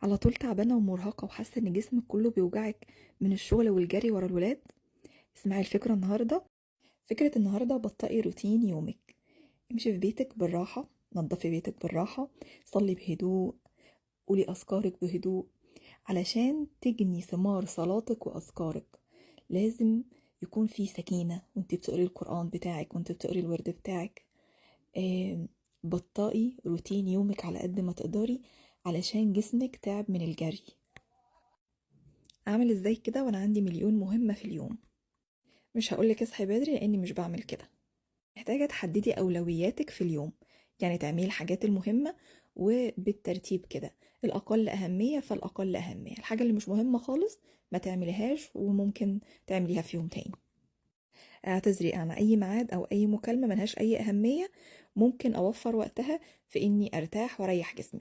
على طول تعبانة ومرهقة وحاسة ان جسمك كله بيوجعك من الشغل والجري ورا الولاد. اسمعي الفكرة النهاردة. فكرة النهاردة: بطئي روتين يومك. امشي في بيتك بالراحة، نظفي بيتك بالراحة، صلي بهدوء، قولي أذكارك بهدوء علشان تجني ثمار صلاتك وأذكارك. لازم يكون في سكينة وانت بتقري القرآن بتاعك وانت بتقري الورد بتاعك. آم، بطئي روتين يومك على قد ما تقدري علشان جسمك تعب من الجري. اعمل ازاي كده وانا عندي مليون مهمة في اليوم؟ مش هقولك اصحي بدري لاني مش بعمل كده. محتاجة تحددي اولوياتك في اليوم، يعني تعملي الحاجات المهمة وبالترتيب كده، الاقل اهمية فالاقل اهمية. الحاجة اللي مش مهمة خالص ما تعمليهاش وممكن تعمليها في يوم تاني. اعتذري عن اي ميعاد او اي مكالمة ملهاش اي اهمية، ممكن اوفر وقتها في اني ارتاح واريح جسمي.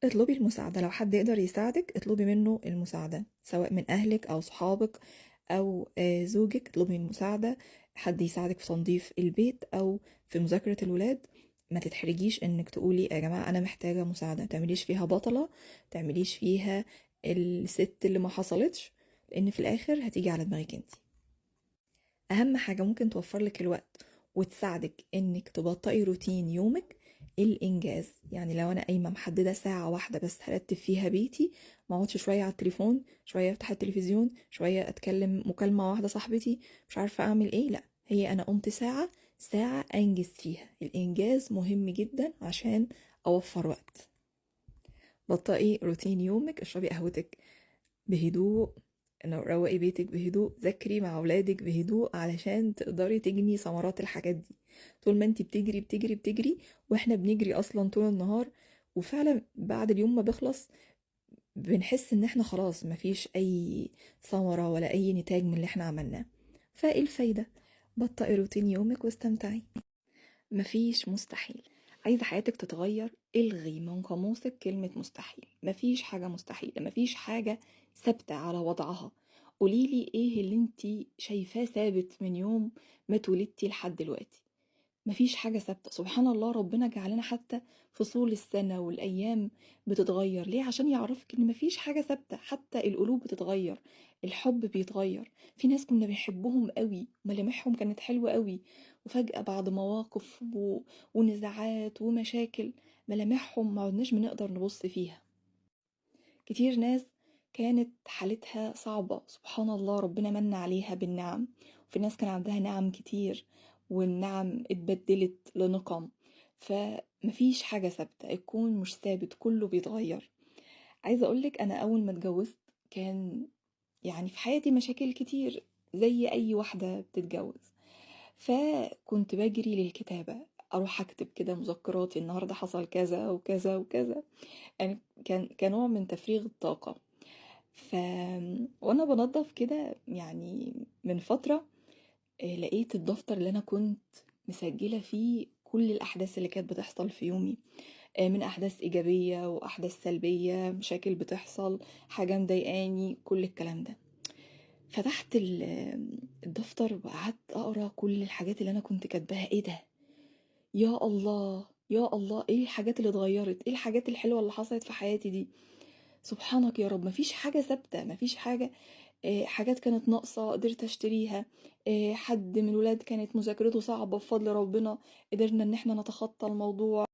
اطلبي المساعدة، لو حد يقدر يساعدك اطلبي منه المساعدة، سواء من أهلك أو صحابك أو زوجك. اطلبي المساعدة، حد يساعدك في تنظيف البيت أو في مذاكرة الولاد. ما تتحرجيش انك تقولي يا جماعة انا محتاجة مساعدة، تعمليش فيها بطلة، تعمليش فيها الست اللي ما حصلتش، لان في الاخر هتيجي على دماغك انت. اهم حاجة ممكن توفر لك الوقت وتساعدك انك تبطئي روتين يومك: الانجاز. يعني لو انا قايمة محددة ساعة واحدة بس هرتب فيها بيتي، ما اقعدش شوية على التليفون، شوية افتح التلفزيون، شوية اتكلم مكالمة واحدة صاحبتي، مش عارفة اعمل ايه. لا، هي انا قمت ساعة، ساعة انجز فيها. الانجاز مهم جدا عشان اوفر وقت. بطئي روتين يومك، اشربي قهوتك بهدوء، روقي بيتك بهدوء، ذاكري مع اولادك بهدوء علشان تقدري تجني ثمرات الحاجات دي. طول ما انتي بتجري بتجري بتجري، واحنا بنجري اصلا طول النهار، وفعلا بعد اليوم ما بيخلص بنحس ان احنا خلاص مفيش اي ثمرة ولا اي نتاج من اللي احنا عملناه. فايه الفايدة؟ بطئي روتين يومك واستمتعي. مفيش مستحيل. عايزة حياتك تتغير؟ الغي من قاموسك كلمة مستحيل. مفيش حاجة مستحيلة، مفيش حاجة ثابتة على وضعها. قوليلي ايه اللي انتي شايفاه ثابت من يوم ما اتولدتي لحد دلوقتي؟ مفيش حاجة ثابتة. سبحان الله، ربنا جعلنا حتى فصول السنة والأيام بتتغير. ليه؟ عشان يعرفك إن مفيش حاجة ثابتة. حتى القلوب بتتغير، الحب بيتغير. في ناس كنا بنحبهم قوي، ملامحهم كانت حلوة قوي، وفجأة بعد مواقف ونزاعات ومشاكل ملامحهم ما عدناش بنقدر نبص فيها. كتير ناس كانت حالتها صعبة، سبحان الله ربنا من عليها بالنعم. وفي ناس كان عندها نعم كتير والنعم اتبدلت لنقم. فمفيش حاجة ثابتة، الكون مش ثابت، كله بيتغير. عايزة أقولك أنا أول ما اتجوزت كان يعني في حياتي مشاكل كتير زي أي واحدة بتتجوز. فكنت بجري للكتابة، أروح أكتب كده مذكراتي: النهاردة حصل كذا وكذا وكذا. يعني كان كنوع من تفريغ الطاقة. ف وانا بنضف كده يعني من فترة، لقيت الدفتر اللي انا كنت مسجلة فيه كل الاحداث اللي كانت بتحصل في يومي، من احداث ايجابية واحداث سلبية، مشاكل بتحصل، حاجة مضايقاني، كل الكلام ده. فتحت الدفتر وقعدت اقرا كل الحاجات اللي انا كنت كاتباها. ايه ده؟ يا الله يا الله، ايه الحاجات اللي اتغيرت، ايه الحاجات الحلوة اللي حصلت في حياتي دي. سبحانك يا رب، مفيش حاجة ثابتة، مفيش حاجة. حاجات كانت ناقصة قدرت اشتريها، حد من الولاد كانت مذاكرته صعبة بفضل ربنا قدرنا ان احنا نتخطى الموضوع.